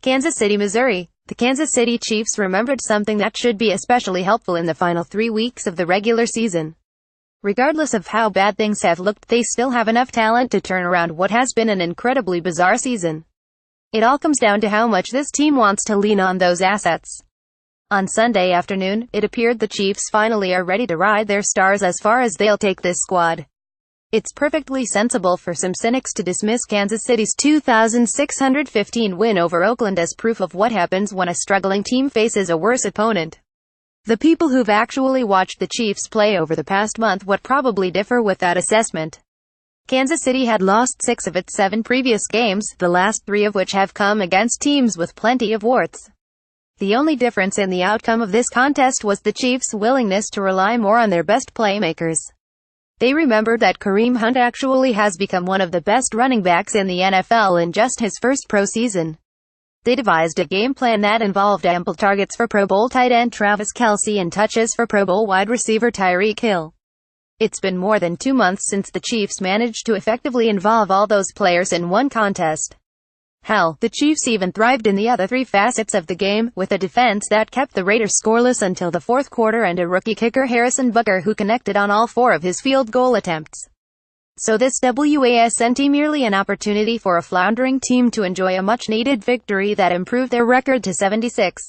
Kansas City, Missouri. The Kansas City Chiefs remembered something that should be especially helpful in the final 3 weeks of the regular season. Regardless of how bad things have looked, they still have enough talent to turn around what has been an incredibly bizarre season. It all comes down to how much this team wants to lean on those assets. On Sunday afternoon, it appeared the Chiefs finally are ready to ride their stars as far as they'll take this squad. It's perfectly sensible for some cynics to dismiss Kansas City's 2,615 win over Oakland as proof of what happens when a struggling team faces a worse opponent. The people who've actually watched the Chiefs play over the past month would probably differ with that assessment. Kansas City had lost 6 of its 7 previous games, the last 3 of which have come against teams with plenty of warts. The only difference in the outcome of this contest was the Chiefs' willingness to rely more on their best playmakers. They remembered that Kareem Hunt actually has become one of the best running backs in the NFL in just his first pro season. They devised a game plan that involved ample targets for Pro Bowl tight end Travis Kelce and touches for Pro Bowl wide receiver Tyreek Hill. It's been more than 2 months since the Chiefs managed to effectively involve all those players in one contest. Hell, the Chiefs even thrived in the other 3 facets of the game, with a defense that kept the Raiders scoreless until the fourth quarter and a rookie kicker Harrison Butker who connected on all 4 of his field goal attempts. So this wasn't merely an opportunity for a floundering team to enjoy a much-needed victory that improved their record to 76.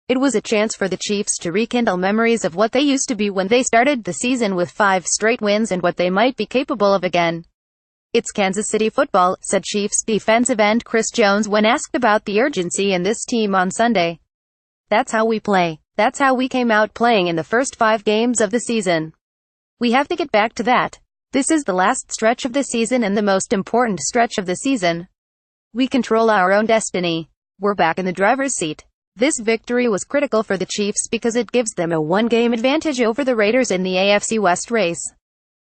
It was a chance for the Chiefs to rekindle memories of what they used to be when they started the season with 5 straight wins and what they might be capable of again. "It's Kansas City football," said Chiefs defensive end Chris Jones when asked about the urgency in this team on Sunday. "That's how we play. That's how we came out playing in the first 5 games of the season. We have to get back to that. This is the last stretch of the season and the most important stretch of the season. We control our own destiny. We're back in the driver's seat." This victory was critical for the Chiefs because it gives them a 1-game advantage over the Raiders in the AFC West race.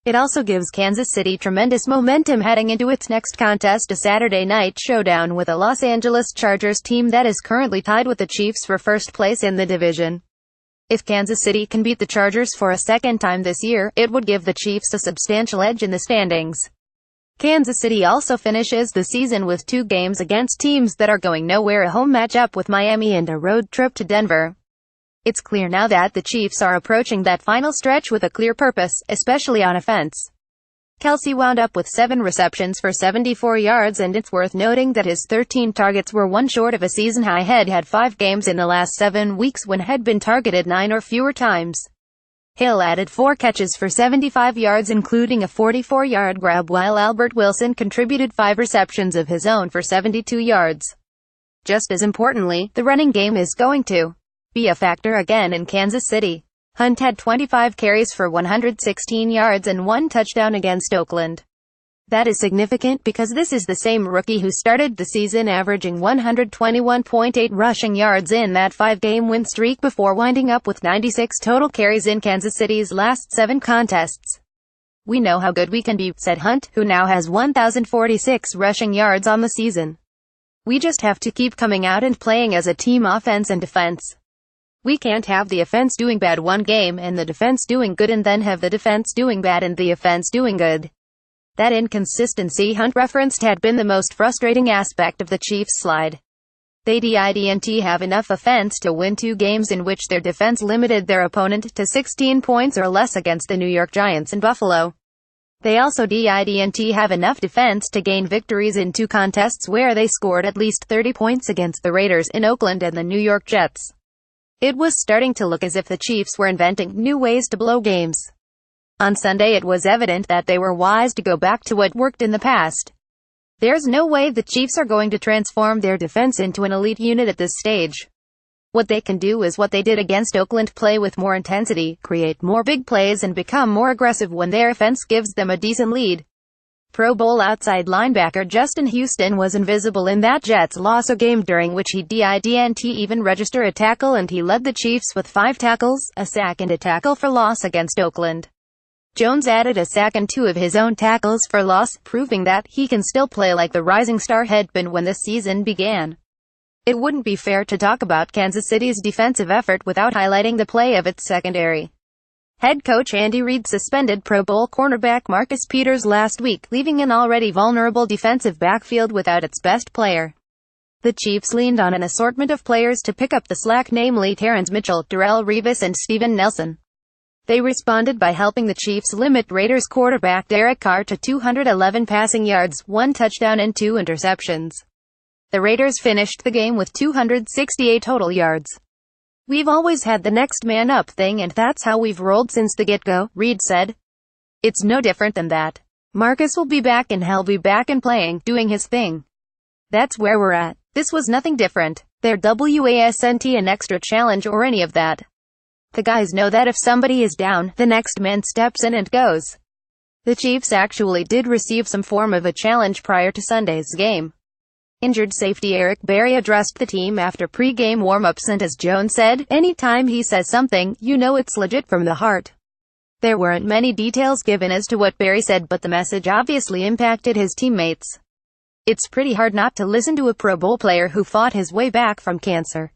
It also gives Kansas City tremendous momentum heading into its next contest, a Saturday night showdown with a Los Angeles Chargers team that is currently tied with the Chiefs for first place in the division. If Kansas City can beat the Chargers for a second time this year, it would give the Chiefs a substantial edge in the standings. Kansas City also finishes the season with 2 games against teams that are going nowhere, a home matchup with Miami and a road trip to Denver. It's clear now that the Chiefs are approaching that final stretch with a clear purpose, especially on offense. Kelce wound up with 7 receptions for 74 yards, and it's worth noting that his 13 targets were 1 short of a season high. Head had 5 games in the last 7 weeks when had been targeted 9 or fewer times. Hill added 4 catches for 75 yards, including a 44-yard grab, while Albert Wilson contributed 5 receptions of his own for 72 yards. Just as importantly, the running game is going to be a factor again in Kansas City. Hunt had 25 carries for 116 yards and 1 touchdown against Oakland. That is significant because this is the same rookie who started the season averaging 121.8 rushing yards in that 5-game win streak before winding up with 96 total carries in Kansas City's last 7 contests. "We know how good we can be," said Hunt, who now has 1,046 rushing yards on the season. "We just have to keep coming out and playing as a team, offense and defense. We can't have the offense doing bad one game and the defense doing good and then have the defense doing bad and the offense doing good." That inconsistency, Hunt referenced, had been the most frustrating aspect of the Chiefs' slide. They didn't have enough offense to win 2 games in which their defense limited their opponent to 16 points or less against the New York Giants and Buffalo. They also didn't have enough defense to gain victories in 2 contests where they scored at least 30 points against the Raiders in Oakland and the New York Jets. It was starting to look as if the Chiefs were inventing new ways to blow games. On Sunday it was evident that they were wise to go back to what worked in the past. There's no way the Chiefs are going to transform their defense into an elite unit at this stage. What they can do is what they did against Oakland: play with more intensity, create more big plays, and become more aggressive when their offense gives them a decent lead. Pro Bowl outside linebacker Justin Houston was invisible in that Jets loss, a game during which he didn't even register a tackle, and he led the Chiefs with 5 tackles, a sack and a tackle for loss against Oakland. Jones added a sack and 2 of his own tackles for loss, proving that he can still play like the rising star had been when the season began. It wouldn't be fair to talk about Kansas City's defensive effort without highlighting the play of its secondary. Head coach Andy Reid suspended Pro Bowl cornerback Marcus Peters last week, leaving an already vulnerable defensive backfield without its best player. The Chiefs leaned on an assortment of players to pick up the slack, namely Terrence Mitchell, Darrelle Revis and Steven Nelson. They responded by helping the Chiefs limit Raiders quarterback Derek Carr to 211 passing yards, 1 touchdown and 2 interceptions. The Raiders finished the game with 268 total yards. "We've always had the next man up thing and that's how we've rolled since the get-go," Reid said. "It's no different than that. Marcus will be back and he'll be back and playing, doing his thing. That's where we're at. This was nothing different. There wasn't an extra challenge or any of that. The guys know that if somebody is down, the next man steps in and goes." The Chiefs actually did receive some form of a challenge prior to Sunday's game. Injured safety Eric Berry addressed the team after pre-game warm-ups and as Jones said, "Anytime he says something, you know it's legit from the heart." There weren't many details given as to what Berry said, but the message obviously impacted his teammates. "It's pretty hard not to listen to a Pro Bowl player who fought his way back from cancer."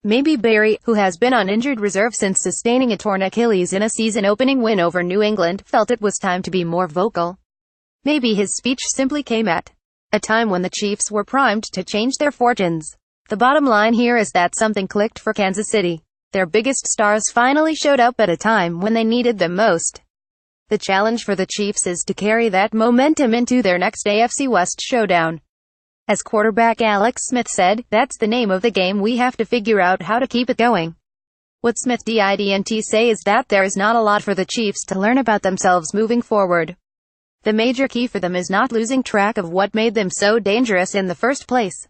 Maybe Berry, who has been on injured reserve since sustaining a torn Achilles in a season-opening win over New England, felt it was time to be more vocal. Maybe his speech simply came at a time when the Chiefs were primed to change their fortunes. The bottom line here is that something clicked for Kansas City. Their biggest stars finally showed up at a time when they needed them most. The challenge for the Chiefs is to carry that momentum into their next AFC West showdown. As quarterback Alex Smith said, "That's the name of the game. We have to figure out how to keep it going." What Smith didn't say is that there is not a lot for the Chiefs to learn about themselves moving forward. The major key for them is not losing track of what made them so dangerous in the first place.